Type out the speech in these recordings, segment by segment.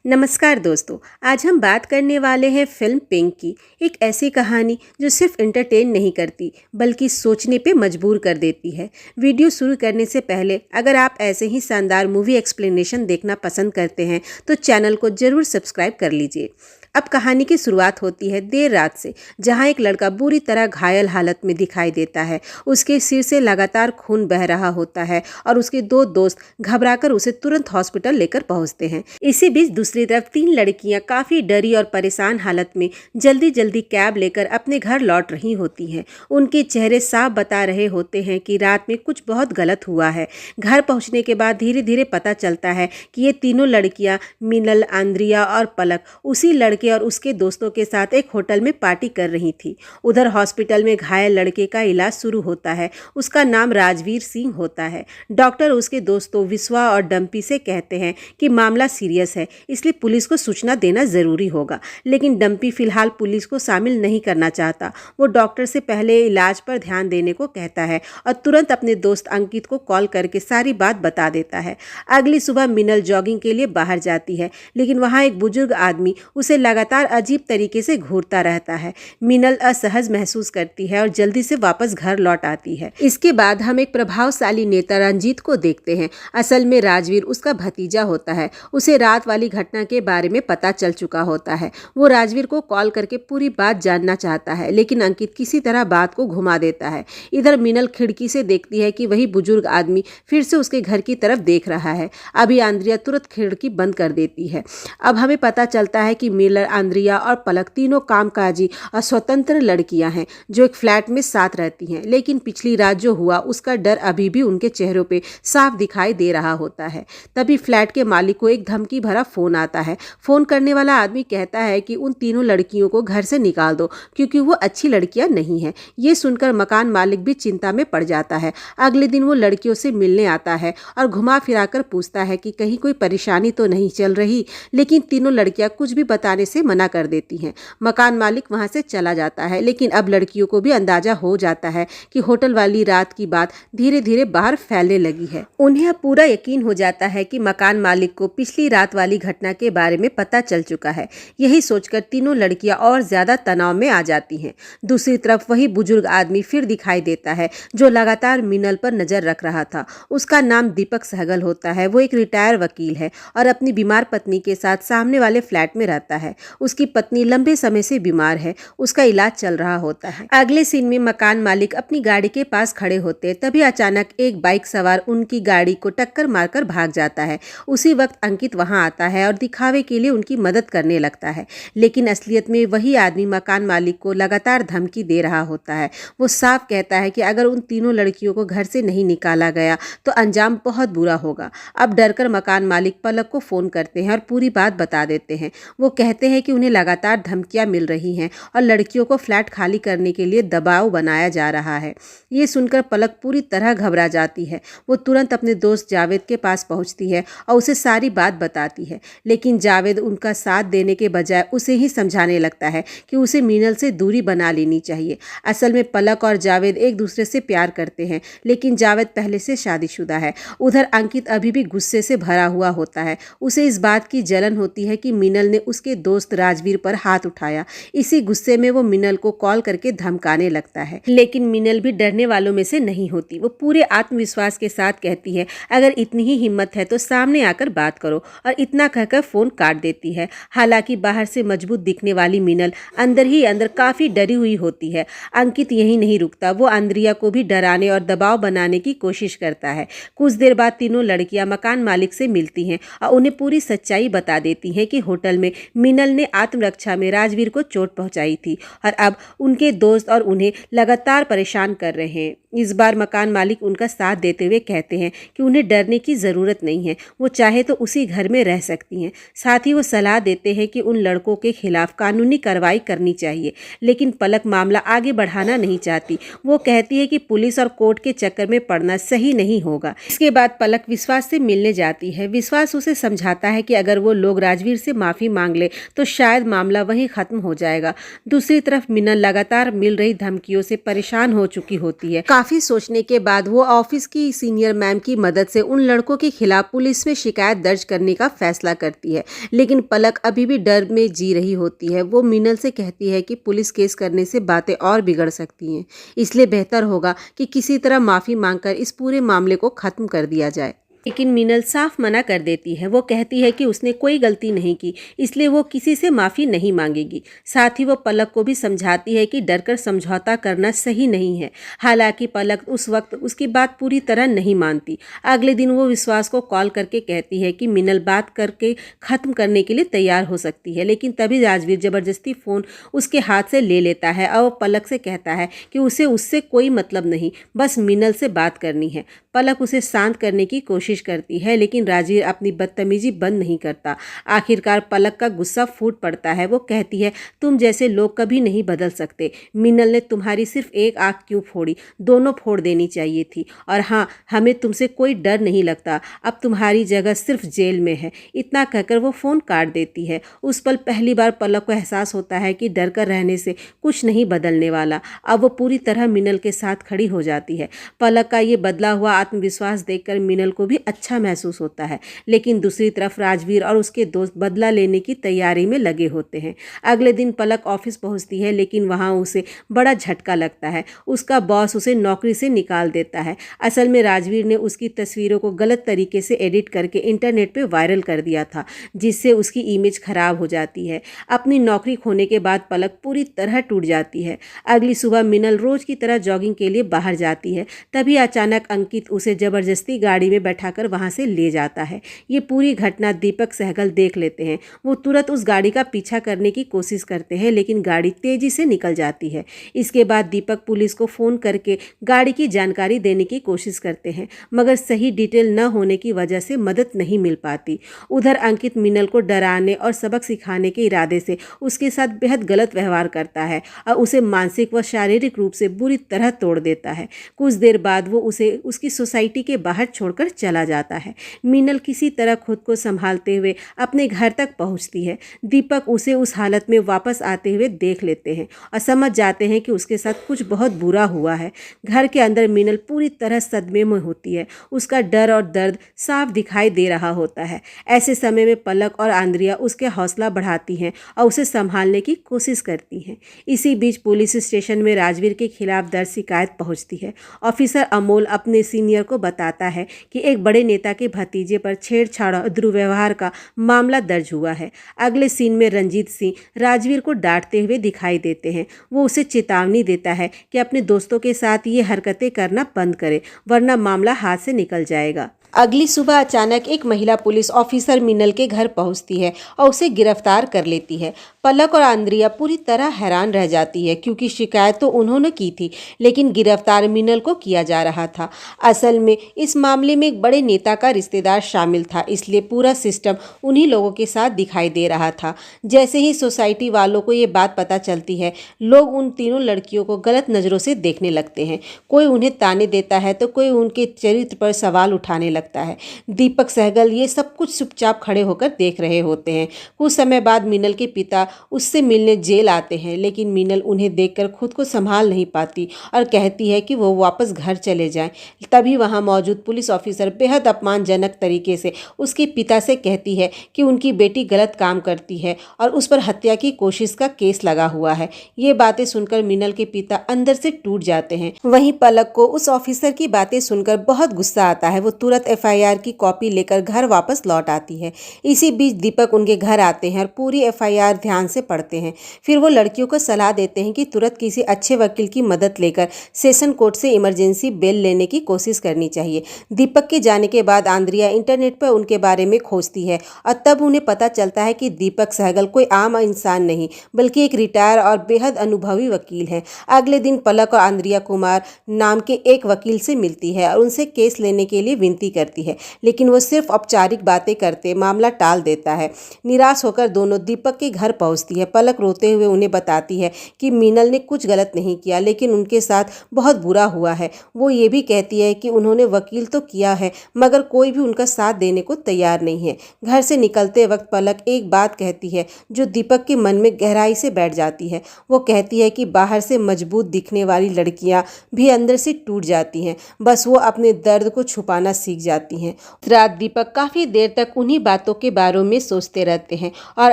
नमस्कार दोस्तों, आज हम बात करने वाले हैं फिल्म पिंक की। एक ऐसी कहानी जो सिर्फ एंटरटेन नहीं करती बल्कि सोचने पे मजबूर कर देती है। वीडियो शुरू करने से पहले अगर आप ऐसे ही शानदार मूवी एक्सप्लेनेशन देखना पसंद करते हैं तो चैनल को ज़रूर सब्सक्राइब कर लीजिए। अब कहानी की शुरुआत होती है देर रात से, जहां एक लड़का बुरी तरह घायल हालत में दिखाई देता है। उसके सिर से लगातार खून बह रहा होता है और उसके दो दोस्त घबराकर उसे तुरंत हॉस्पिटल लेकर पहुंचते हैं। इसी बीच दूसरी तरफ तीन लड़कियां काफी डरी और परेशान हालत में जल्दी जल्दी कैब लेकर अपने घर लौट रही होती हैं। उनके चेहरे साफ बता रहे होते हैं कि रात में कुछ बहुत गलत हुआ है। घर पहुंचने के बाद धीरे धीरे पता चलता है कि ये तीनों लड़कियां मिनल, आंद्रिया और पलक उसी लड़के और उसके दोस्तों के साथ एक होटल में पार्टी कर रही थी। उधर हॉस्पिटल में घायल लड़के का इलाज शुरू होता है। उसका नाम राजवीर सिंह होता है। डॉक्टर उसके दोस्तों विश्वा और डंपी से कहते हैं कि मामला सीरियस है, इसलिए पुलिस को सूचना देना जरूरी होगा। लेकिन डंपी फिलहाल पुलिस को शामिल नहीं करना चाहता। वो डॉक्टर से पहले इलाज पर ध्यान देने को कहता है और तुरंत अपने दोस्त अंकित को कॉल करके सारी बात बता देता है। अगली सुबह मिनल जॉगिंग के लिए बाहर जाती है, लेकिन वहाँ एक बुजुर्ग आदमी उसे लगातार अजीब तरीके से घूरता रहता है। मिनल असहज महसूस करती है और जल्दी से वापस घर लौट आती है। इसके बाद हम एक प्रभावशाली नेता रंजीत को देखते हैं। असल में राजवीर उसका भतीजा होता है। उसे रात वाली घटना के बारे में पता चल चुका होता है। वो राजवीर को कॉल करके पूरी बात जानना चाहता है, लेकिन अंकित किसी तरह बात को घुमा देता है। इधर मिनल खिड़की से देखती है कि वही बुजुर्ग आदमी फिर से उसके घर की तरफ देख रहा है। अभी आंद्रिया तुरंत खिड़की बंद कर देती है। अब हमें पता चलता है कि मिनल, आंद्रिया और पलक तीनों कामकाजी और स्वतंत्र लड़कियां हैं जो एक फ्लैट में साथ रहती हैं। लेकिन पिछली रात जो हुआ उसका डर अभी भी उनके चेहरों पे साफ दिखाई दे रहा होता है। तभी फ्लैट के मालिक को एक धमकी भरा फोन आता है। फोन करने वाला आदमी कहता है कि उन तीनों लड़कियों को घर से निकाल दो क्योंकि वो अच्छी लड़कियां नहीं हैं। ये सुनकर मकान मालिक भी चिंता में पड़ जाता है। अगले दिन वो लड़कियों से मिलने आता है और घुमा फिराकर पूछता है कि कहीं कोई परेशानी तो नहीं चल रही, लेकिन तीनों लड़कियां कुछ भी बताने से मना कर देती हैं। मकान मालिक वहां से चला जाता है, लेकिन अब लड़कियों को भी अंदाजा हो जाता है कि होटल वाली रात की बात धीरे धीरे बाहर फैलने लगी है। उन्हें पूरा यकीन हो जाता है कि मकान मालिक को पिछली रात वाली घटना के बारे में पता चल चुका है। यही सोचकर तीनों लड़कियां और ज्यादा तनाव में आ जाती हैं। दूसरी तरफ वही बुजुर्ग आदमी फिर दिखाई देता है जो लगातार मिनल पर नजर रख रहा था। उसका नाम दीपक सहगल होता है। वो एक रिटायर वकील है और अपनी बीमार पत्नी के साथ सामने वाले फ्लैट में रहता है। उसकी पत्नी लंबे समय से बीमार है, उसका इलाज चल रहा होता है। अगले सीन में मकान मालिक अपनी गाड़ी के पास खड़े होते तभी अचानक एक बाइक सवार उनकी गाड़ी को टक्कर मारकर भाग जाता है। उसी वक्त अंकित वहां आता है और दिखावे के लिए उनकी मदद करने लगता है, लेकिन असलियत में वही आदमी मकान मालिक को लगातार धमकी दे रहा होता है। वो साफ कहता है कि अगर उन तीनों लड़कियों को घर से नहीं निकाला गया तो अंजाम बहुत बुरा होगा। अब डरकर मकान मालिक पलक को फोन करते हैं और पूरी बात बता देते हैं। वो कहते हैं कि उन्हें लगातार धमकियां मिल रही हैं और लड़कियों को फ्लैट खाली करने के लिए दबाव बनाया जा रहा है। ये सुनकर पलक पूरी तरह घबरा जाती है। वो तुरंत अपने दोस्त जावेद के पास पहुंचती है और उसे सारी बात बताती है, लेकिन जावेद उनका साथ देने के बजाय उसे ही समझाने लगता है कि उसे मिनल से दूरी बना लेनी चाहिए। असल में पलक और जावेद एक दूसरे से प्यार करते हैं, लेकिन जावेद पहले से शादीशुदा है। उधर अंकित अभी भी गुस्से से भरा हुआ होता है। उसे इस बात की जलन होती है कि मिनल ने उसके दोस्त राजवीर पर हाथ उठाया। इसी गुस्से में वो मिनल को कॉल करके धमकाने लगता है, लेकिन मिनल भी डरने वालों में से नहीं होती। वो पूरे आत्मविश्वास के साथ कहती है, अगर इतनी ही हिम्मत है तो सामने आकर बात करो, और इतना कहकर फोन काट देती है। हालांकि बाहर से मजबूत दिखने वाली मिनल अंदर ही अंदर काफी डरी हुई होती है। अंकित यही नहीं रुकता, वो आंद्रिया को भी डराने और दबाव बनाने की कोशिश करता है। कुछ देर बाद तीनों लड़कियां मकान मालिक से मिलती हैं और उन्हें पूरी सच्चाई बता देती हैं कि होटल में मिनल ने आत्मरक्षा में राजवीर को चोट पहुंचाई थी और अब उनके दोस्त और उन्हें लगातार परेशान कर रहे हैं। इस बार मकान मालिक उनका साथ देते हुए कहते हैं कि उन्हें डरने की ज़रूरत नहीं है, वो चाहे तो उसी घर में रह सकती हैं। साथ ही वो सलाह देते हैं कि उन लड़कों के खिलाफ कानूनी कार्रवाई करनी चाहिए, लेकिन पलक मामला आगे बढ़ाना नहीं चाहती। वो कहती है कि पुलिस और कोर्ट के चक्कर में पड़ना सही नहीं होगा। इसके बाद पलक विश्वास से मिलने जाती है। विश्वास उसे समझाता है कि अगर वो लोग राजवीर से माफ़ी मांग ले तो शायद मामला वहीं खत्म हो जाएगा। दूसरी तरफ मिनल लगातार मिल रही धमकियों से परेशान हो चुकी होती है। काफी सोचने के बाद वो ऑफिस की सीनियर मैम की मदद से उन लड़कों के खिलाफ पुलिस में शिकायत दर्ज करने का फैसला करती है। लेकिन पलक अभी भी डर में जी रही होती है। वो मिनल से कहती है कि पुलिस केस करने से बातें और बिगड़ सकती हैं, इसलिए बेहतर होगा कि किसी तरह माफी मांगकर इस पूरे मामले को खत्म कर दिया जाए। लेकिन मिनल साफ मना कर देती है। वो कहती है कि उसने कोई गलती नहीं की, इसलिए वो किसी से माफ़ी नहीं मांगेगी। साथ ही वो पलक को भी समझाती है कि डरकर समझौता करना सही नहीं है। हालांकि पलक उस वक्त उसकी बात पूरी तरह नहीं मानती। अगले दिन वो विश्वास को कॉल करके कहती है कि मिनल बात करके ख़त्म करने के लिए तैयार हो सकती है। लेकिन तभी राजवीर ज़बरदस्ती फ़ोन उसके हाथ से ले लेता है और वो पलक से कहता है कि उसे उससे कोई मतलब नहीं, बस मिनल से बात करनी है। पलक उसे शांत करने की कोशिश करती है, लेकिन राजवीर अपनी बदतमीजी बंद नहीं करता। आखिरकार पलक का गुस्सा फूट पड़ता है। वो कहती है, तुम जैसे लोग कभी नहीं बदल सकते। मिनल ने तुम्हारी सिर्फ एक आंख क्यों फोड़ी, दोनों फोड़ देनी चाहिए थी। और हाँ, हमें तुमसे कोई डर नहीं लगता, अब तुम्हारी जगह सिर्फ जेल में है। इतना कहकर वो फ़ोन काट देती है। उस पल पहली बार पलक को एहसास होता है कि डर कर रहने से कुछ नहीं बदलने वाला। अब वो पूरी तरह मिनल के साथ खड़ी हो जाती है। पलक का ये बदला हुआ आत्मविश्वास देखकर मिनल को भी अच्छा महसूस होता है। लेकिन दूसरी तरफ राजवीर और उसके दोस्त बदला लेने की तैयारी में लगे होते हैं। अगले दिन पलक ऑफिस पहुंचती है, लेकिन वहां उसे बड़ा झटका लगता है। उसका बॉस उसे नौकरी से निकाल देता है। असल में राजवीर ने उसकी तस्वीरों को गलत तरीके से एडिट करके इंटरनेट पे वायरल कर दिया था, जिससे उसकी इमेज खराब हो जाती है। अपनी नौकरी खोने के बाद पलक पूरी तरह टूट जाती है। अगली सुबह मिनल रोज की तरह जॉगिंग के लिए बाहर जाती है। तभी अचानक अंकित उसे जबरदस्ती गाड़ी में बैठाकर वहां से ले जाता है। ये पूरी घटना दीपक सहगल देख लेते हैं। वो तुरंत उस गाड़ी का पीछा करने की कोशिश करते हैं, लेकिन गाड़ी तेजी से निकल जाती है। इसके बाद दीपक पुलिस को फ़ोन करके गाड़ी की जानकारी देने की कोशिश करते हैं, मगर सही डिटेल न होने की वजह से मदद नहीं मिल पाती। उधर अंकित मिनल को डराने और सबक सिखाने के इरादे से उसके साथ बेहद गलत व्यवहार करता है और उसे मानसिक व शारीरिक रूप से बुरी तरह तोड़ देता है। कुछ देर बाद वो उसे उसकी सोसाइटी के बाहर छोड़कर चला जाता है। मिनल किसी तरह खुद को संभालते हुए अपने घर तक पहुंचती है। दीपक उसे उस हालत में वापस आते हुए देख लेते हैं और समझ जाते हैं कि उसके साथ कुछ बहुत बुरा हुआ है। घर के अंदर मिनल पूरी तरह सदमे में होती है। उसका डर और दर्द साफ दिखाई दे रहा होता है। ऐसे समय में पलक और आंद्रिया उसके हौसला बढ़ाती हैं और उसे संभालने की कोशिश करती हैं। इसी बीच पुलिस स्टेशन में राजवीर के खिलाफ दर्ज शिकायत पहुंचती है। ऑफिसर अमोल अपने सीनियर को बताता है कि एक बड़े नेता के भतीजे पर छेड़छाड़ और दुर्व्यवहार का मामला दर्ज हुआ है। अगले सीन में रंजीत सिंह राजवीर को डांटते हुए दिखाई देते हैं। वो उसे चेतावनी देता है कि अपने दोस्तों के साथ ये हरकतें करना बंद करे, वरना मामला हाथ से निकल जाएगा। अगली सुबह अचानक एक महिला पुलिस ऑफिसर मिनल के घर पहुंचती है और उसे गिरफ्तार कर लेती है। पलक और आंद्रिया पूरी तरह हैरान रह जाती है, क्योंकि शिकायत तो उन्होंने की थी, लेकिन गिरफ्तार मिनल को किया जा रहा था। असल में इस मामले में एक बड़े नेता का रिश्तेदार शामिल था, इसलिए पूरा सिस्टम उन्हीं लोगों के साथ दिखाई दे रहा था। जैसे ही सोसाइटी वालों को ये बात पता चलती है, लोग उन तीनों लड़कियों को गलत नज़रों से देखने लगते हैं। कोई उन्हें ताने देता है तो कोई उनके चरित्र पर सवाल उठाने लगता है। दीपक सहगल ये सब कुछ चुपचाप खड़े होकर देख रहे होते हैं। कुछ समय बाद मिनल के पिता उससे मिलने जेल आते हैं, लेकिन मिनल उन्हें देखकर खुद को संभाल नहीं पाती और कहती है कि वो वापस घर चले जाएं। तभी वहां मौजूद पुलिस ऑफिसर बेहद अपमानजनक तरीके से उसके पिता से कहती है कि उनकी बेटी गलत काम करती है और उस पर हत्या की कोशिश का केस लगा हुआ है। ये बातें सुनकर मिनल के पिता अंदर से टूट जाते हैं। वहीं पलक को उस ऑफिसर की बातें सुनकर बहुत गुस्सा आता है। वो तुरंत एफआईआर की कॉपी लेकर घर वापस लौट आती है। इसी बीच दीपक उनके घर आते हैं और पूरी एफआईआर ध्यान से पढ़ते हैं। फिर वो लड़कियों को सलाह देते हैं कि तुरंत किसी अच्छे वकील की मदद लेकर सेशन कोर्ट से इमरजेंसी बेल लेने की कोशिश करनी चाहिए। दीपक के जाने के बाद आंद्रिया इंटरनेट पर उनके बारे में खोजती है और तब उन्हें पता चलता है कि दीपक सहगल कोई आम इंसान नहीं, बल्कि एक रिटायर और बेहद अनुभवी वकील है। अगले दिन पलक और आंद्रिया कुमार नाम के एक वकील से मिलती है और उनसे केस लेने के लिए विनती करती है, लेकिन वो सिर्फ औपचारिक बातें करते मामला टाल देता है। निराश होकर दोनों दीपक के घर पहुंचती है। पलक रोते हुए उन्हें बताती है कि मीनल ने कुछ गलत नहीं किया, लेकिन उनके साथ बहुत बुरा हुआ है। वो ये भी कहती है कि उन्होंने वकील तो किया है, मगर कोई भी उनका साथ देने को तैयार नहीं है। घर से निकलते वक्त पलक एक बात कहती है जो दीपक के मन में गहराई से बैठ जाती है। वो कहती है कि बाहर से मजबूत दिखने वाली लड़कियां भी अंदर से टूट जाती हैं, बस वो अपने दर्द को छुपाना सीख जाती हैं। रात दीपक काफ़ी देर तक उन्हीं बातों के बारे में सोचते रहते हैं और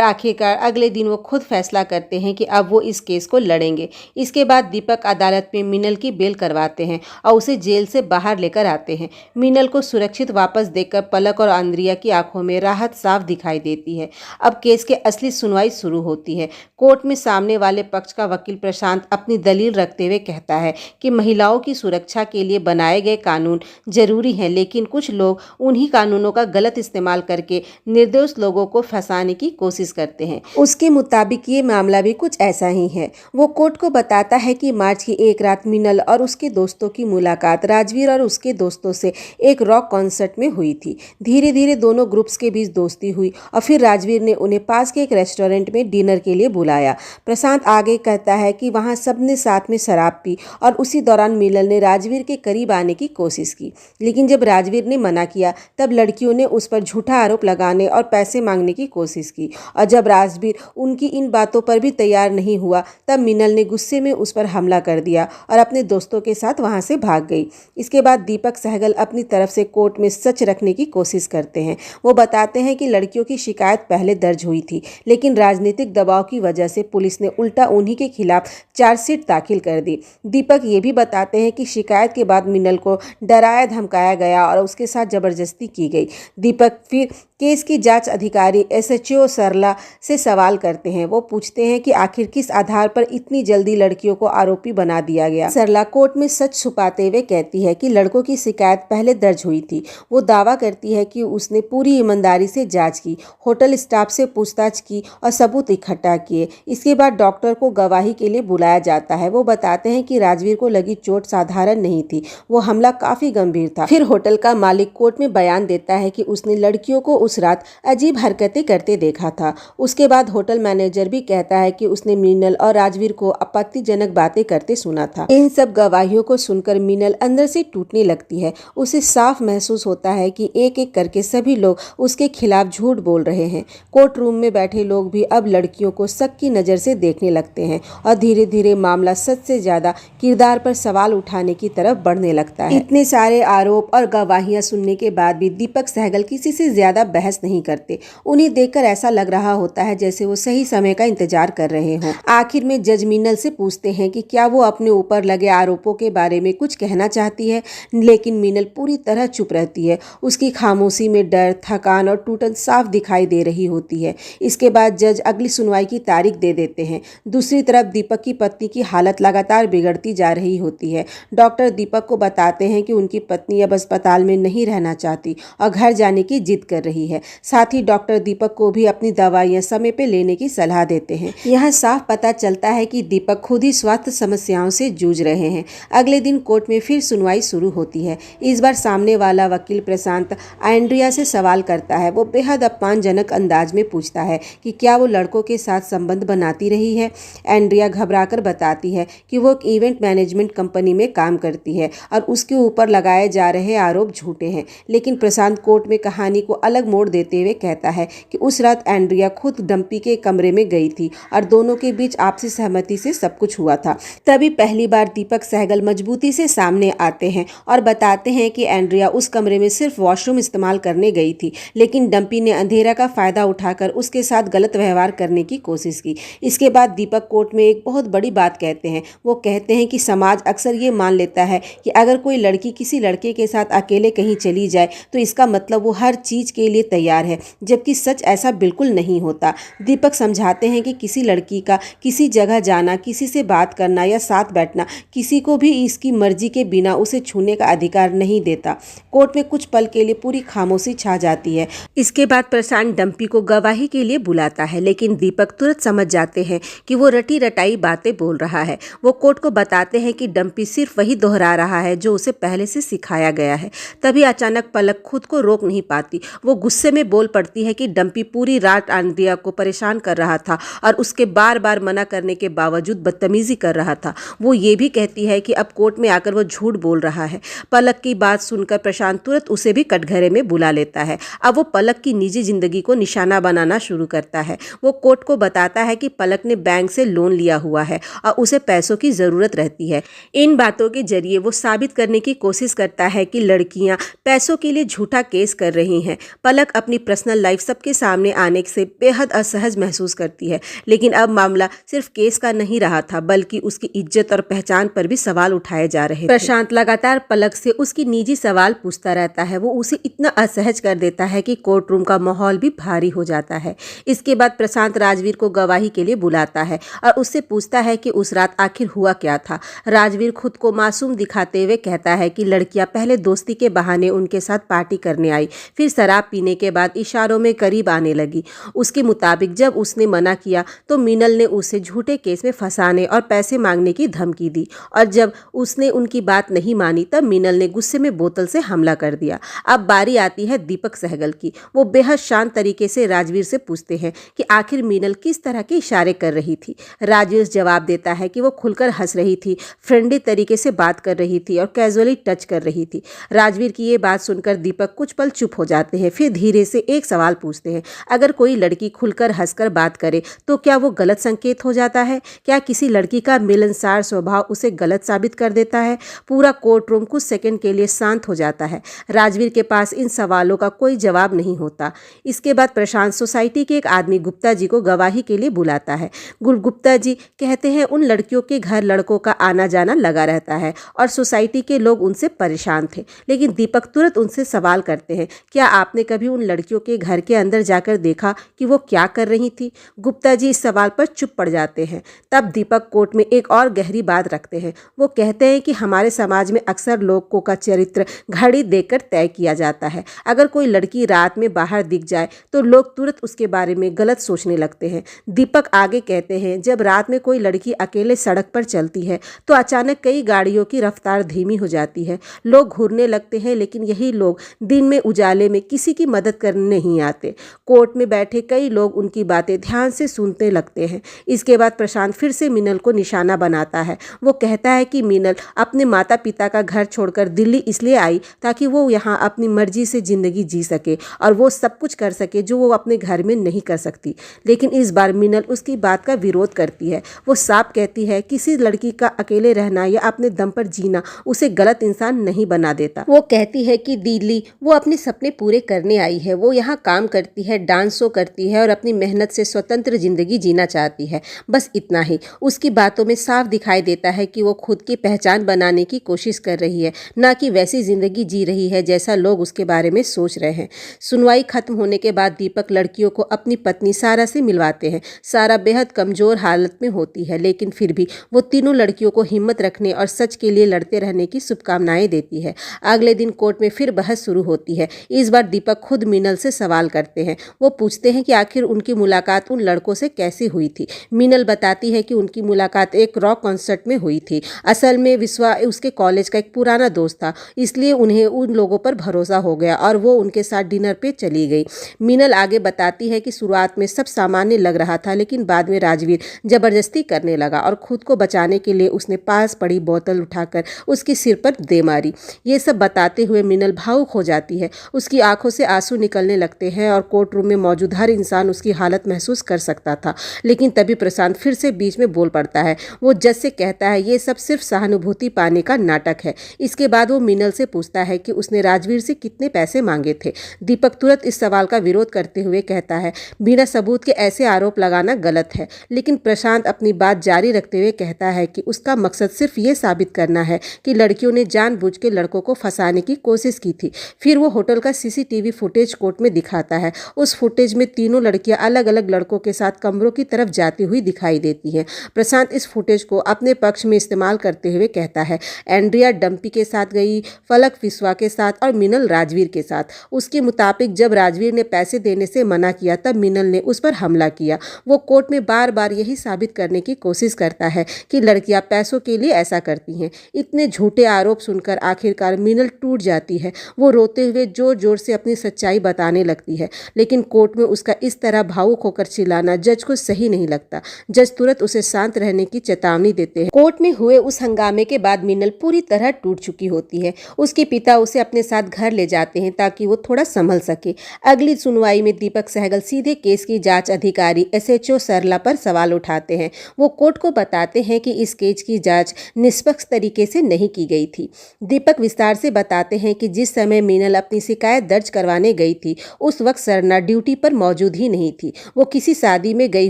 आखिरकार अगले दिन वो खुद फैसला करते हैं कि अब वो इस केस को लड़ेंगे। इसके बाद दीपक अदालत में मीनल की बेल करवाते हैं और उसे जेल से बाहर लेकर आते हैं। मीनल को सुरक्षित वापस देखकर पलक और अंद्रिया की आंखों में राहत साफ दिखाई देती है। अब केस के असली सुनवाई शुरू होती है। कोर्ट में सामने वाले पक्ष का वकील प्रशांत अपनी दलील रखते हुए कहता है कि महिलाओं की सुरक्षा के लिए बनाए गए कानून जरूरी हैं, लेकिन कुछ लोग उन्हीं कानूनों का गलत इस्तेमाल करके निर्दोष लोगों को फंसाने की कोशिश करते हैं। उसके मुताबिक ये मामला भी कुछ ऐसा ही है। वो कोर्ट को बताता है कि मार्च की एक रात मीनल और उसके दोस्तों की मुलाकात राजवीर और उसके दोस्तों से एक रॉक कॉन्सर्ट में हुई थी। धीरे धीरे दोनों ग्रुप्स के बीच दोस्ती हुई और फिर राजवीर ने उन्हें पास के एक रेस्टोरेंट में डिनर के लिए बुलाया। प्रशांत आगे कहता है कि वहाँ सबने साथ में शराब पी और उसी दौरान मीनल ने राजवीर के करीब आने की कोशिश की, लेकिन जब राजवीर ने मना किया तब लड़कियों ने उस पर झूठा आरोप लगाने और पैसे मांगने की कोशिश की, और जब राजवीर उनकी इन बातों पर भी तैयार नहीं हुआ तब मीनल ने गुस्से में उस पर हमला कर दिया और अपने दोस्तों के साथ वहां से भाग गई। इसके बाद दीपक सहगल अपनी तरफ से कोर्ट में सच रखने की कोशिश करते हैं। वो बताते हैं कि लड़कियों की शिकायत पहले दर्ज हुई थी, लेकिन राजनीतिक दबाव की वजह से पुलिस ने उल्टा उन्हीं के खिलाफ चार्जशीट दाखिल कर दी। दीपक ये भी बताते हैं कि शिकायत के बाद मीनल को डराया धमकाया गया और उसके साथ जबरदस्ती की गई। दीपक फिर केस की जांच अधिकारी SHO सरला से सवाल करते हैं। वो पूछते हैं कि आखिर किस आधार पर इतनी जल्दी लड़कियों को आरोपी बना दिया गया। सरला कोर्ट में सच छुपाते हुए कहती है कि लड़कों की शिकायत पहले दर्ज हुई थी। वो दावा करती है कि उसने पूरी ईमानदारी से जांच की, होटल स्टाफ से पूछताछ की और सबूत इकट्ठा किए। इसके बाद डॉक्टर को गवाही के लिए बुलाया जाता है। वो बताते हैं कि राजवीर को लगी चोट साधारण नहीं थी, वो हमला काफी गंभीर था। फिर होटल का मालिक कोर्ट में बयान देता है कि उसने लड़कियों को उस रात अजीब हरकतें करते देखा था। उसके बाद होटल मैनेजर भी कहता है कि उसने मीनल और राजवीर को आपत्तिजनक बातें करते सुना था। इन सब गवाहियों को सुनकर मीनल अंदर से टूटने लगती है। उसे साफ महसूस होता है कि एक एक करके सभी लोग उसके खिलाफ झूठ बोल रहे हैं। कोर्ट रूम में बैठे लोग भी अब लड़कियों को शक की नजर से देखने लगते हैं और धीरे धीरे मामला सच से ज्यादा किरदार पर सवाल उठाने की तरफ बढ़ने लगता है। इतने सारे आरोप और गवाहियां सुनने के बाद भी दीपक सहगल किसी से ज्यादा बहस नहीं करते। उन्हें देखकर ऐसा लग रहा होता है जैसे वो सही समय का इंतजार कर रहे हों। आखिर में जज मीनल से पूछते हैं कि क्या वो अपने ऊपर लगे आरोपों के बारे में कुछ कहना चाहती है, लेकिन मीनल पूरी तरह चुप रहती है। उसकी खामोशी में डर, थकान और टूटन साफ दिखाई दे रही होती है। इसके बाद जज अगली सुनवाई की तारीख दे देते हैं। दूसरी तरफ दीपक की पत्नी की हालत लगातार बिगड़ती जा रही होती है। डॉक्टर दीपक को बताते हैं कि उनकी पत्नी अब अस्पताल में नहीं रहना चाहती और घर जाने की जिद कर रही है। साथ ही डॉक्टर दीपक को भी अपनी दवाइयां समय पे लेने की सलाह देते हैं। यह साफ पता चलता है कि दीपक खुद ही स्वास्थ्य समस्याओं से जूझ रहे हैं। अगले दिन कोर्ट में फिर सुनवाई शुरू होती है। इस बार सामने वाला वकील प्रशांत एंड्रिया से सवाल करता है। वो बेहद अपमानजनक अंदाज में पूछता है कि क्या वो लड़कों के साथ संबंध बनाती रही है। एंड्रिया घबराकर बताती है कि वो एक इवेंट मैनेजमेंट कंपनी में काम करती है और उसके ऊपर लगाए जा रहे आरोप झूठे हैं। लेकिन प्रशांत कोर्ट में कहानी को अलग मोड़ देते हुए कहता है कि उस रात एंड्रिया खुद डंपी के कमरे में गई थी और दोनों के बीच आपसी सहमति से सब कुछ हुआ था। तभी पहली बार दीपक सहगल मजबूती से सामने आते हैं और बताते हैं कि एंड्रिया उस कमरे में सिर्फ वॉशरूम इस्तेमाल करने गई थी, लेकिन डंपी ने अंधेरा का फायदा उठाकर उसके साथ गलत व्यवहार करने की कोशिश की। इसके बाद दीपक कोर्ट में एक बहुत बड़ी बात कहते हैं। वो कहते हैं कि समाज अक्सर ये मान लेता है कि अगर कोई लड़की किसी लड़के के साथ अकेले कहीं चली जाए तो इसका मतलब वो हर चीज के लिए तैयार है, जबकि सच ऐसा बिल्कुल नहीं होता। दीपक समझाते हैं कि किसी लड़की का किसी जगह जाना, किसी से बात करना या साथ बैठना किसी को भी इसकी मर्जी के बिना उसे छूने का अधिकार नहीं देता। कोर्ट में कुछ पल के लिए पूरी खामोशी छा जाती है। इसके बाद प्रशांत डंपी को गवाही के लिए बुलाता है, लेकिन दीपक तुरंत समझ जाते हैं कि वो रटी रटाई बातें बोल रहा है। वो कोर्ट को बताते हैं कि डंपी सिर्फ वही दोहरा रहा है जो उसे पहले से सिखाया गया है। तभी तभी अचानक पलक खुद को रोक नहीं पाती। वो गुस्से में बोल पड़ती है कि डंपी पूरी रात आंद्रिया को परेशान कर रहा था और उसके बार बार मना करने के बावजूद बदतमीजी कर रहा था। वो ये भी कहती है कि अब कोर्ट में आकर वो झूठ बोल रहा है। पलक की बात सुनकर प्रशांत तुरंत उसे भी कटघरे में बुला लेता है। अब वो पलक की निजी जिंदगी को निशाना बनाना शुरू करता है। वो कोर्ट को बताता है कि पलक ने बैंक से लोन लिया हुआ है और उसे पैसों की ज़रूरत रहती है। इन बातों के जरिए वो साबित करने की कोशिश करता है कि लड़कियां पैसों के लिए झूठा केस कर रही हैं। पलक अपनी पर्सनल लाइफ सबके सामने आने से बेहद असहज महसूस करती है, लेकिन अब मामला सिर्फ केस का नहीं रहा था, बल्कि उसकी इज्जत और पहचान पर भी सवाल उठाए जा रहे थे। प्रशांत लगातार पलक से उसकी निजी सवाल पूछता रहता है। वो उसे इतना असहज कर देता है कि कोर्ट रूम का माहौल भी भारी हो जाता है। इसके बाद प्रशांत राजवीर को गवाही के लिए बुलाता है और उससे पूछता है कि उस रात आखिर हुआ क्या था। राजवीर खुद को मासूम दिखाते हुए कहता है कि लड़कियां पहले दोस्ती के बहाने उनके साथ पार्टी करने आई, फिर शराब पीने के बाद इशारों में करीब आने लगी। उसके मुताबिक जब उसने मना किया तो मीनल ने उसे झूठे केस में फंसाने और पैसे मांगने की धमकी दी, और जब उसने उनकी बात नहीं मानी तब मीनल ने गुस्से में बोतल से हमला कर दिया। अब बारी आती है दीपक सहगल की। वो बेहद शांत तरीके से राजवीर से पूछते हैं कि आखिर मीनल किस तरह के इशारे कर रही थी। राजवीर जवाब देता है कि वो खुलकर हंस रही थी, फ्रेंडली तरीके से बात कर रही थी और कैजुअली टच कर रही थी। राजवीर की ये बात सुनकर दीपक कुछ पल चुप हो जाते हैं, फिर धीरे से एक सवाल पूछते हैं, अगर कोई लड़की खुलकर हंसकर बात करे तो क्या वो गलत संकेत हो जाता है? क्या किसी लड़की का मिलनसार स्वभाव उसे गलत साबित कर देता है? पूरा कोर्ट रूम कुछ सेकंड के लिए शांत हो जाता है। राजवीर के पास इन सवालों का कोई जवाब नहीं होता। इसके बाद प्रशांत सोसाइटी के एक आदमी गुप्ता जी को गवाही के लिए बुलाता है। गुप्ता जी कहते हैं उन लड़कियों के घर लड़कों का आना जाना लगा रहता है और सोसाइटी के लोग उनसे परेशान थे। लेकिन दीपक तुरंत उनसे सवाल करते हैं, क्या आपने कभी उन लड़कियों के घर के अंदर जाकर देखा कि वो क्या कर रही थी? गुप्ता जी इस सवाल पर चुप पड़ जाते हैं। तब दीपक कोर्ट में एक और गहरी बात रखते हैं। वो कहते हैं कि हमारे समाज में अक्सर लोगों का चरित्र घड़ी देखकर तय किया जाता है। अगर कोई लड़की रात में बाहर दिख जाए तो लोग तुरंत उसके बारे में गलत सोचने लगते हैं। दीपक आगे कहते हैं, जब रात में कोई लड़की अकेले सड़क पर चलती है तो अचानक कई गाड़ियों की रफ्तार धीमी हो जाती है। लोग घूरने लगते हैं, लेकिन यही लोग दिन में उजाले में किसी की मदद करने नहीं आते। कोर्ट में बैठे कई लोग उनकी बातें ध्यान से सुनते लगते हैं। इसके बाद प्रशांत फिर से मीनल को निशाना बनाता है। वो कहता है कि मीनल अपने माता पिता का घर छोड़कर दिल्ली इसलिए आई ताकि वो यहाँ अपनी मर्जी से जिंदगी जी सके और वो सब कुछ कर सके जो वो अपने घर में नहीं कर सकती। लेकिन इस बार मीनल उसकी बात का विरोध करती है। वो साफ कहती है किसी लड़की का अकेले रहना या अपने दम पर जीना उसे गलत इंसान नहीं बना देता। वो कहती है कि दिल्ली वो अपने सपने पूरे करने आई है। वो यहाँ काम करती है, डांस शो करती है और अपनी मेहनत से स्वतंत्र जिंदगी जीना चाहती है, बस इतना ही। उसकी बातों में साफ दिखाई देता है कि वो खुद की पहचान बनाने की कोशिश कर रही है, ना कि वैसी जिंदगी जी रही है जैसा लोग उसके बारे में सोच रहे हैं। सुनवाई खत्म होने के बाद दीपक लड़कियों को अपनी पत्नी सारा से मिलवाते हैं। सारा बेहद कमजोर हालत में होती है, लेकिन फिर भी वो तीनों लड़कियों को हिम्मत रखने और सच के लिए लड़ते रहने की शुभकामनाएं देती है। अगले दिन कोर्ट में फिर बहस शुरू होती है। इस बार दीपक खुद मीनल से सवाल करते हैं। वो पूछते हैं कि आखिर उनकी मुलाकात उन लड़कों से कैसे हुई थी। मीनल बताती है कि उनकी मुलाकात एक रॉक कॉन्सर्ट में हुई थी। असल में विश्वा उसके कॉलेज का एक पुराना दोस्त था, इसलिए उन्हें उन लोगों पर भरोसा हो गया और वो उनके साथ डिनर पे चली गई। मीनल आगे बताती है कि शुरुआत में सब सामान्य लग रहा था, लेकिन बाद में राजवीर जबरदस्ती करने लगा और खुद को बचाने के लिए उसने पास पड़ी बोतल उठाकर उसके सिर पर दे मारी। ये सब बताते हुए मीनल भावुक हो जाती है। उसकी आंखों से आंसू निकलने लगते हैं और कोर्ट रूम में मौजूद हर इंसान उसकी हालत महसूस कर सकता था। लेकिन तभी प्रशांत फिर से बीच में बोल पड़ता है। वो जज से कहता है ये सब सिर्फ सहानुभूति पाने का नाटक है। इसके बाद वो मीनल से पूछता है कि उसने राजवीर से कितने पैसे मांगे थे। दीपक तुरंत इस सवाल का विरोध करते हुए कहता है बिना सबूत के ऐसे आरोप लगाना गलत है। लेकिन प्रशांत अपनी बात जारी रखते हुए कहता है कि उसका मकसद सिर्फ ये साबित करना है कि लड़कियों ने जानबूझ के लड़कों को फंसाने की कोशिश की थी। फिर वो होटल का सीसीटीवी फुटेज कोर्ट में दिखाता है। उस फुटेज में तीनों लड़कियां अलग अलग लड़कों के साथ कमरों की तरफ जाती हुई दिखाई देती हैं। प्रशांत इस फुटेज को अपने पक्ष में इस्तेमाल करते हुए कहता है एंड्रिया डंपी के साथ गई, फलक विश्वा के साथ और मीनल राजवीर के साथ। उसके मुताबिक जब राजवीर ने पैसे देने से मना किया तब मीनल ने उस पर हमला किया। वो कोर्ट में बार बार यही साबित करने की कोशिश करता है कि लड़कियां पैसों के लिए ऐसा करती हैं। इतने झूठे आरोप सुनकर आखिरकार मीनल टूट जाती है। वो रोते हुए जोर जोर से अपनी सच्चाई बताने लगती है, लेकिन कोर्ट में उसका इस तरह भावुक होकर चिल्लाना जज को सही नहीं लगता। जज तुरंत उसे शांत रहने की चेतावनी देते हैं। कोर्ट में हुए उस हंगामे के बाद मीनल पूरी तरह टूट चुकी होती है। उसके पिता उसे अपने साथ घर ले जाते हैं ताकि वो थोड़ा संभल सके। अगली सुनवाई में दीपक सहगल सीधे केस की जांच अधिकारी SHO सरला पर सवाल उठाते हैं। वो कोर्ट को बताते हैं कि इस केस की जांच निष्पक्ष तरीके से नहीं की गई थी। दीपक विस्तार से बताते हैं कि जिस समय मीनल अपनी शिकायत दर्ज करवाने गई थी उस वक्त सरना ड्यूटी पर मौजूद ही नहीं थी। वो किसी शादी में गई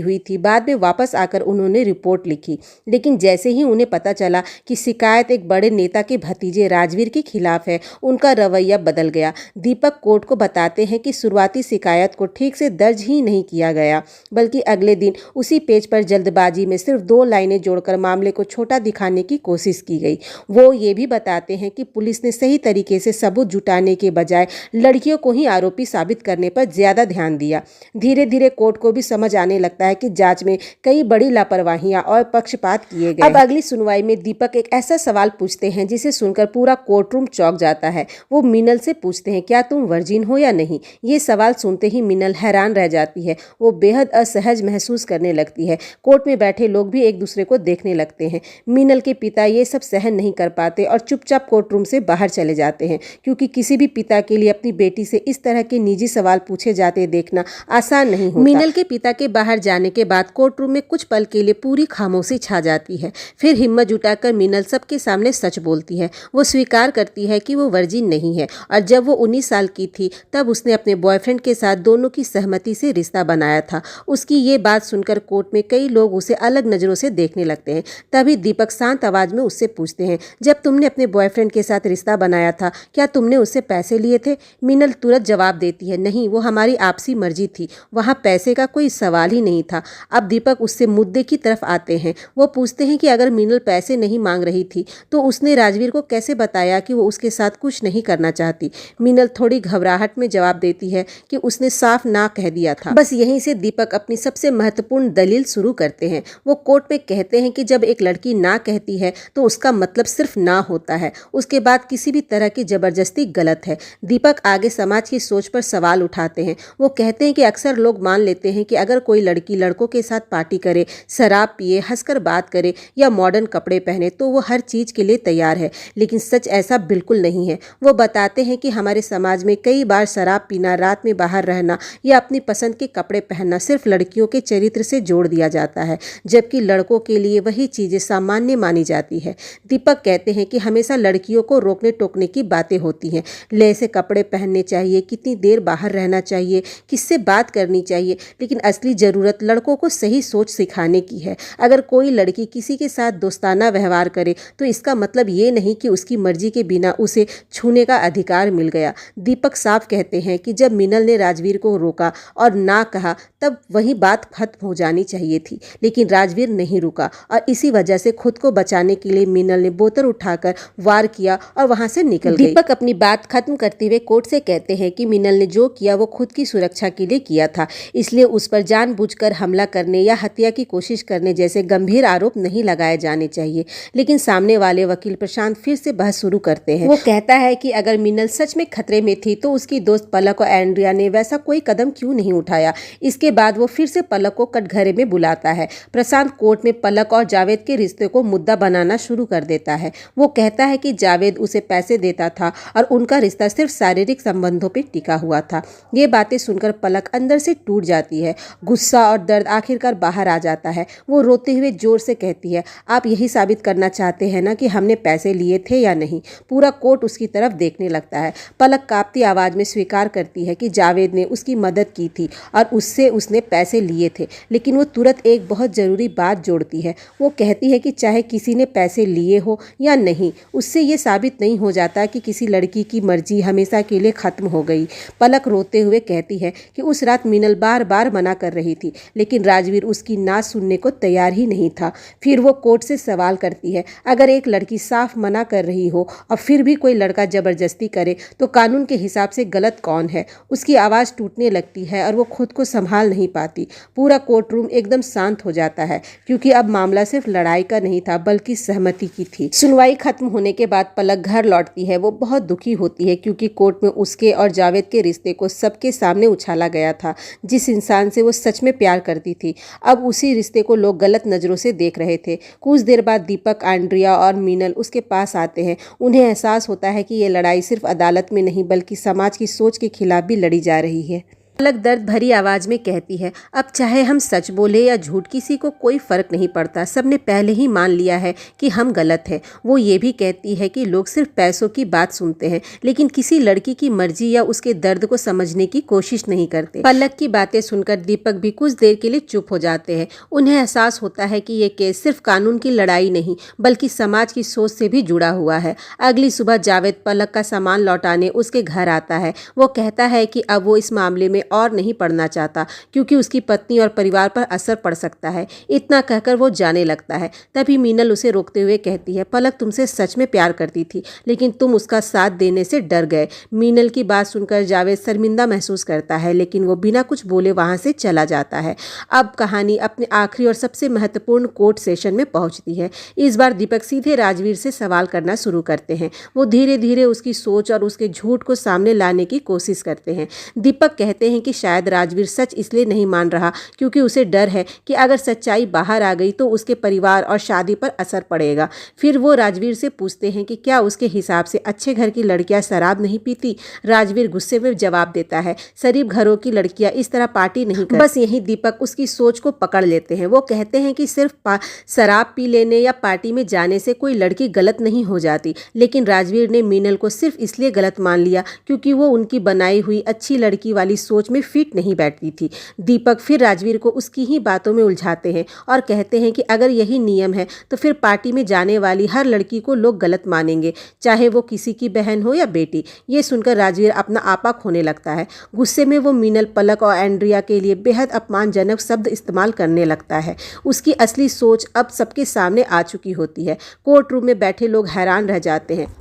हुई थी। बाद में वापस आकर उन्होंने रिपोर्ट लिखी, लेकिन जैसे ही उन्हें पता चला कि शिकायत एक बड़े नेता के भतीजे राजवीर के खिलाफ है, उनका रवैया बदल गया। दीपक कोर्ट को बताते हैं कि शुरुआती शिकायत को ठीक से दर्ज ही नहीं किया गया, बल्कि अगले दिन उसी पेज पर जल्दबाजी में सिर्फ 2 लाइनें जोड़कर मामले को छोटा दिखाने की कोशिश की गई। वो ये भी बताते हैं कि पुलिस ने सही तरीके से सबूत जुटाने के बजाय लड़कियों को ही आरोपी साबित करने पर ज्यादा ध्यान दिया। धीरे धीरे कोर्ट को भी समझ आने लगता है कि जांच में कई बड़ी लापरवाहियां और पक्षपात किए गए। अब अगली सुनवाई में दीपक एक ऐसा सवाल पूछते हैं जिसे सुनकर पूरा कोर्टरूम चौंक जाता है। वो मीनल से पूछते हैं, क्या तुम वर्जिन हो या नहीं? ये सवाल सुनते ही मीनल हैरान रह जाती है। वो बेहद असहज महसूस करने लगती है। कोर्ट में बैठे लोग भी एक दूसरे को देखने लगते हैं। मीनल के पिता ये सब सहन नहीं कर पाते और चुपचाप कोर्टरूम से बाहर चले जाते हैं, क्योंकि किसी भी पिता के लिए अपनी बेटी से इस तरह के निजी सवाल पूछे जाते देखना आसान नहीं होता। मीनल के पिता के बाहर जाने के बाद कोर्टरूम में कुछ पल के लिए पूरी खामोशी छा जाती है। फिर हिम्मत जुटाकर मीनल सबके सामने सच बोलती है। वो स्वीकार करती है कि वो वर्जिन नहीं है और जब वो 19 साल की थी तब उसने अपने बॉयफ्रेंड के साथ दोनों की सहमति से रिश्ता बनाया था। उसकी ये बात सुनकर कोर्ट में कई लोग उसे अलग नजरों से देखने लगते हैं। तभी दीपक शांत आवाज में उससे पूछते हैं, जब तुमने अपने बॉयफ्रेंड के साथ रिश्ता बनाया था क्या तुमने उससे पैसे लिए थे? मीनल तुरंत जवाब देती है, नहीं, वो हमारी आपसी मर्जी थी, वहाँ पैसे का कोई सवाल ही नहीं था। अब दीपक उससे मुद्दे की तरफ आते हैं। वो पूछते हैं कि अगर मीनल पैसे नहीं मांग रही थी तो उसने राजवीर को कैसे बताया कि वो उसके साथ कुछ नहीं करना चाहती? मीनल थोड़ी घबराहट में जवाब देती है कि उसने साफ ना कह दिया था। बस यहीं से दीपक अपनी सबसे महत्वपूर्ण दलील शुरू करते हैं। वो कोर्ट में कहते हैं कि जब एक लड़की ना कहती है तो उसका मतलब सिर्फ ना होता है, उसके बाद किसी भी तरह की जबरदस्ती गलत है। दीपक आगे समाज की सोच पर सवाल उठाते हैं। वो कहते हैं कि अक्सर लोग मान लेते हैं कि अगर कोई लड़की लड़कों के साथ पार्टी करे, शराब पिए, हंसकर बात करे या मॉडर्न कपड़े पहने तो वो हर चीज के लिए तैयार है, लेकिन सच ऐसा बिल्कुल नहीं है। वो बताते हैं कि हमारे समाज में कई बार शराब पीना, रात में बाहर रहना या अपनी पसंद के कपड़े पहनना सिर्फ लड़कियों के चरित्र से जोड़ दिया जाता है, जबकि लड़कों के लिए वही चीजें सामान्य मानी जाती है। दीपक कहते हैं कि हमेशा लड़कियों को रोकने टोकने की बातें होती हैं, ऐसे कपड़े पहनने चाहिए, कितनी देर बाहर रहना चाहिए, किससे बात करनी चाहिए, लेकिन असली जरूरत लड़कों को सही सोच सिखाने की है। अगर कोई लड़की किसी के साथ दोस्ताना व्यवहार करे तो इसका मतलब ये नहीं कि उसकी मर्जी के बिना उसे छूने का अधिकार मिल गया। दीपक साफ कहते हैं कि जब मीनल ने राजवीर को रोका और ना कहा तब वही बात खत्म हो जानी चाहिए थी, लेकिन राजवीर नहीं रुका और इसी वजह से खुद को बचाने के लिए मीनल ने बोतल उठाकर वार किया और वहां से निकल गई। दीपक अपनी बात खत्म करते हुए कोर्ट से कहते हैं कि मीनल ने जो किया वो खुद की सुरक्षा के लिए किया था, इसलिए उस पर जानबूझकर हमला करने या हत्या की कोशिश करने जैसे गंभीर आरोप नहीं लगाए जाने चाहिए। लेकिन सामने वाले वकील प्रशांत फिर से बहस शुरू करते हैं। वो कहता है कि अगर मीनल सच में खतरे में थी तो उसकी दोस्त पलक और एंड्रिया ने वैसा कोई कदम क्यों नहीं उठाया। इसके बाद वो फिर से पलक को कटघरे में बुलाता है। प्रशांत कोर्ट में पलक और जावेद के रिश्ते को मुद्दा बनाना शुरू कर देता है। वो कहता है कि जावेद उसे पैसे देता था और उनका रिश्ता सिर्फ शारीरिक संबंधों पर टिका हुआ था। ये बातें सुनकर पलक अंदर से टूट जाती है। गुस्सा और दर्द आखिरकार बाहर आ जाता है। वो रोते हुए जोर से कहती है, आप यही साबित करना चाहते हैं ना कि हमने पैसे लिए थे या नहीं? पूरा कोर्ट उसकी तरफ देखने लगता है। पलक कांपती आवाज में स्वीकार करती है कि जावेद ने उसकी मदद की थी और उससे उसने पैसे लिए थे, लेकिन वो तुरंत एक बहुत जरूरी बात जोड़ती है। वो कहती है कि चाहे किसी ने पैसे लिए हो या नहीं, उससे ये साबित नहीं हो जाता कि किसी लड़की की मर्जी हमेशा के लिए खत्म हो गई। पलक रोते हुए कहती है कि उस रात मीनल बार बार मना कर रही थी, लेकिन राजवीर उसकी ना सुनने को तैयार ही नहीं था। फिर वो कोर्ट से सवाल करती है, अगर एक लड़की साफ मना कर रही हो और फिर भी कोई लड़का जबरदस्ती करे तो कानून के हिसाब से गलत कौन है? उसकी आवाज टूटने लगती है और वो खुद को संभाल नहीं पाती। पूरा कोर्ट रूम एकदम शांत हो जाता है, क्योंकि अब मामला सिर्फ लड़ाई का नहीं था बल्कि सहमति की थी। सुनवाई खत्म होने के बाद पलक घर लौटती है। वो बहुत दुखी होती है क्योंकि कोर्ट में उसके और जावेद के रिश्ते को सबके सामने उछाला गया था। जिस इंसान से वो सच में प्यार करती थी, अब उसी रिश्ते को लोग गलत नज़रों से देख रहे थे। कुछ देर बाद दीपक, एंड्रिया और मीनल उसके पास आते हैं। उन्हें एहसास होता है कि ये लड़ाई सिर्फ अदालत में नहीं बल्कि समाज की सोच के खिलाफ भी लड़ी जा रही है। पलक दर्द भरी आवाज़ में कहती है, अब चाहे हम सच बोले या झूठ, किसी को कोई फ़र्क नहीं पड़ता। सबने पहले ही मान लिया है कि हम गलत हैं। वो ये भी कहती है कि लोग सिर्फ पैसों की बात सुनते हैं, लेकिन किसी लड़की की मर्जी या उसके दर्द को समझने की कोशिश नहीं करते। पलक की बातें सुनकर दीपक भी कुछ देर के लिए चुप हो जाते हैं। उन्हें एहसास होता है कि ये केस सिर्फ कानून की लड़ाई नहीं बल्कि समाज की सोच से भी जुड़ा हुआ है। अगली सुबह जावेद पलक का सामान लौटाने उसके घर आता है। वो कहता है कि अब वो इस मामले में और नहीं पढ़ना चाहता क्योंकि उसकी पत्नी और परिवार पर असर पड़ सकता है। इतना कहकर वो जाने लगता है। तभी मीनल उसे रोकते हुए कहती है, पलक तुमसे सच में प्यार करती थी, लेकिन तुम उसका साथ देने से डर गए। मीनल की बात सुनकर जावेद शर्मिंदा महसूस करता है, लेकिन वो बिना कुछ बोले वहां से चला जाता है। अब कहानी अपने आखिरी और सबसे महत्वपूर्ण कोर्ट सेशन में पहुंचती है। इस बार दीपक सीधे राजवीर से सवाल करना शुरू करते हैं। वो धीरे धीरे उसकी सोच और उसके झूठ को सामने लाने की कोशिश करते हैं। दीपक कहते हैं कि शायद राजवीर सच इसलिए नहीं मान रहा क्योंकि उसे डर है कि अगर सच्चाई बाहर आ गई तो उसके परिवार और शादी पर असर पड़ेगा। फिर वो राजवीर से पूछते हैं कि क्या उसके हिसाब से अच्छे घर की लड़कियां शराब नहीं पीती। राजवीर गुस्से में जवाब देता है, शरीफ घरों की लड़कियां इस तरह पार्टी नहीं करती। बस यही दीपक उसकी सोच को पकड़ लेते हैं। वो कहते हैं कि सिर्फ शराब पी लेने या पार्टी में जाने से कोई लड़की गलत नहीं हो जाती, लेकिन राजवीर ने मीनल को सिर्फ इसलिए गलत मान लिया क्योंकि वो उनकी बनाई हुई अच्छी लड़की वाली सोच में फिट नहीं बैठती थी। दीपक फिर राजवीर को उसकी ही बातों में उलझाते हैं और कहते हैं कि अगर यही नियम है तो फिर पार्टी में जाने वाली हर लड़की को लोग गलत मानेंगे, चाहे वो किसी की बहन हो या बेटी। ये सुनकर राजवीर अपना आपा खोने लगता है। गुस्से में वो मीनल, पलक और एंड्रिया के लिए बेहद अपमानजनक शब्द इस्तेमाल करने लगता है। उसकी असली सोच अब सबके सामने आ चुकी होती है। कोर्ट रूम में बैठे लोग हैरान रह जाते हैं।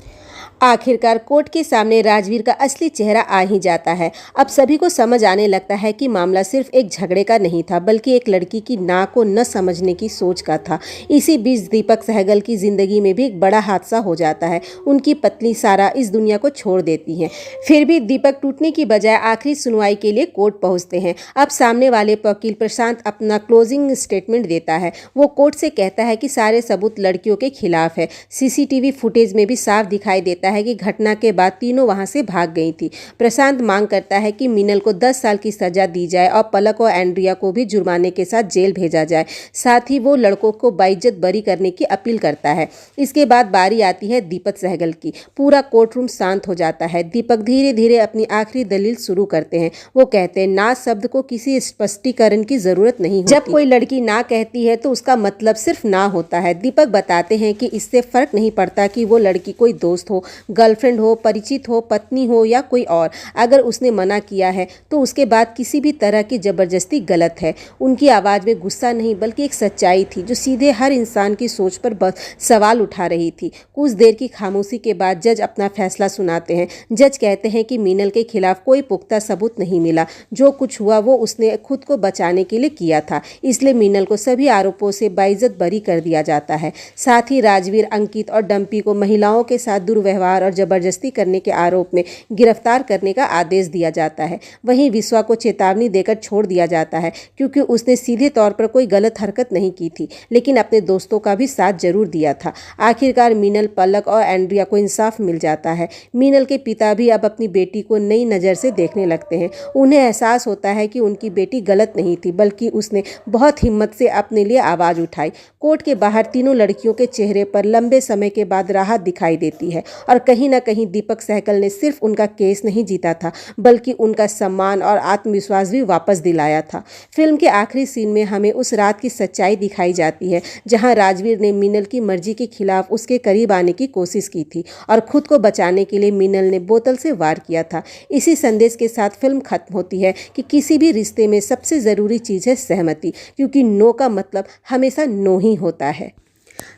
आखिरकार कोर्ट के सामने राजवीर का असली चेहरा आ ही जाता है। अब सभी को समझ आने लगता है कि मामला सिर्फ एक झगड़े का नहीं था बल्कि एक लड़की की ना को न समझने की सोच का था। इसी बीच दीपक सहगल की जिंदगी में भी एक बड़ा हादसा हो जाता है। उनकी पत्नी सारा इस दुनिया को छोड़ देती हैं। फिर भी दीपक टूटने की बजाय आखिरी सुनवाई के लिए कोर्ट पहुंचते हैं। अब सामने वाले वकील प्रशांत अपना क्लोजिंग स्टेटमेंट देता है। वो कोर्ट से कहता है कि सारे सबूत लड़कियों के खिलाफ है। सीसीटीवी फुटेज में भी साफ दिखाई देता है कि घटना के बाद तीनों वहां से भाग गई थी। प्रशांत मांग करता है कि मीनल को 10 साल की सजा दी जाए और पलक और एंड्रिया को भी जुर्माने के साथ जेल भेजा जाए। साथ ही वो लड़कों को बाइज्जत बरी करने की अपील करता है। इसके बाद बारी आती है दीपक सहगल की। पूरा कोर्ट रूम शांत हो जाता है। दीपक धीरे धीरे अपनी आखिरी दलील शुरू करते हैं। वो कहते हैं, ना शब्द को किसी स्पष्टीकरण की जरूरत नहीं होती। जब कोई लड़की ना कहती है तो उसका मतलब सिर्फ ना होता है। दीपक बताते हैं कि इससे फर्क नहीं पड़ता कि वो लड़की कोई दोस्त हो, गर्लफ्रेंड हो, परिचित हो, पत्नी हो या कोई और। अगर उसने मना किया है तो उसके बाद किसी भी तरह की जबरदस्ती गलत है। उनकी आवाज़ में गुस्सा नहीं बल्कि एक सच्चाई थी जो सीधे हर इंसान की सोच पर सवाल उठा रही थी। कुछ देर की खामोशी के बाद जज अपना फैसला सुनाते हैं। जज कहते हैं कि मीनल के खिलाफ कोई पुख्ता सबूत नहीं मिला। जो कुछ हुआ वो उसने खुद को बचाने के लिए किया था, इसलिए मीनल को सभी आरोपों से बाइज्जत बरी कर दिया जाता है। साथ ही राजवीर, अंकित और डंपी को महिलाओं के साथ दुर्व्यवहार और जबरदस्ती करने के आरोप में गिरफ्तार करने का आदेश दिया जाता है। वहीं विश्वा को चेतावनी देकर छोड़ दिया जाता है क्योंकि उसने सीधे तौर पर कोई गलत हरकत नहीं की थी, लेकिन अपने दोस्तों का भी साथ जरूर दिया था। आखिरकार मीनल, पलक और एंड्रिया को इंसाफ मिल जाता है। मीनल के पिता भी अब अपनी बेटी को नई नज़र से देखने लगते हैं। उन्हें एहसास होता है कि उनकी बेटी गलत नहीं थी बल्कि उसने बहुत हिम्मत से अपने लिए आवाज़ उठाई। कोर्ट के बाहर तीनों लड़कियों के चेहरे पर लंबे समय के बाद राहत दिखाई देती है और कहीं ना कहीं दीपक सहगल ने सिर्फ उनका केस नहीं जीता था बल्कि उनका सम्मान और आत्मविश्वास भी वापस दिलाया था। फिल्म के आखिरी सीन में हमें उस रात की सच्चाई दिखाई जाती है जहां राजवीर ने मीनल की मर्जी के खिलाफ उसके करीब आने की कोशिश की थी और खुद को बचाने के लिए मीनल ने बोतल से वार किया था। इसी संदेश के साथ फिल्म खत्म होती है कि किसी भी रिश्ते में सबसे ज़रूरी चीज़ है सहमति, क्योंकि नो का मतलब हमेशा नो ही होता है।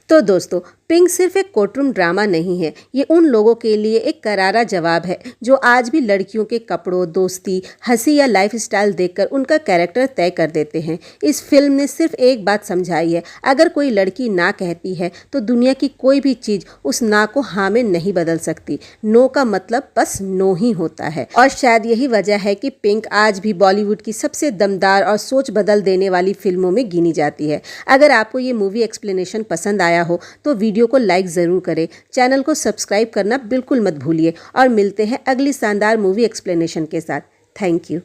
तो दोस्तों, पिंक सिर्फ एक कोर्टरूम ड्रामा नहीं है, ये उन लोगों के लिए एक करारा जवाब है जो आज भी लड़कियों के कपड़ों, दोस्ती, हंसी या लाइफस्टाइल देखकर उनका कैरेक्टर तय कर देते हैं। इस फिल्म ने सिर्फ एक बात समझाई है, अगर कोई लड़की ना कहती है तो दुनिया की कोई भी चीज़ उस ना को हाँ में नहीं बदल सकती। नो का मतलब बस नो ही होता है। और शायद यही वजह है कि पिंक आज भी बॉलीवुड की सबसे दमदार और सोच बदल देने वाली फिल्मों में गिनी जाती है। अगर आपको ये मूवी एक्सप्लेनेशन पसंद आया हो तो वीडियो को लाइक ज़रूर करें, चैनल को सब्सक्राइब करना बिल्कुल मत भूलिए और मिलते हैं अगली शानदार मूवी एक्सप्लेनेशन के साथ। Thank you.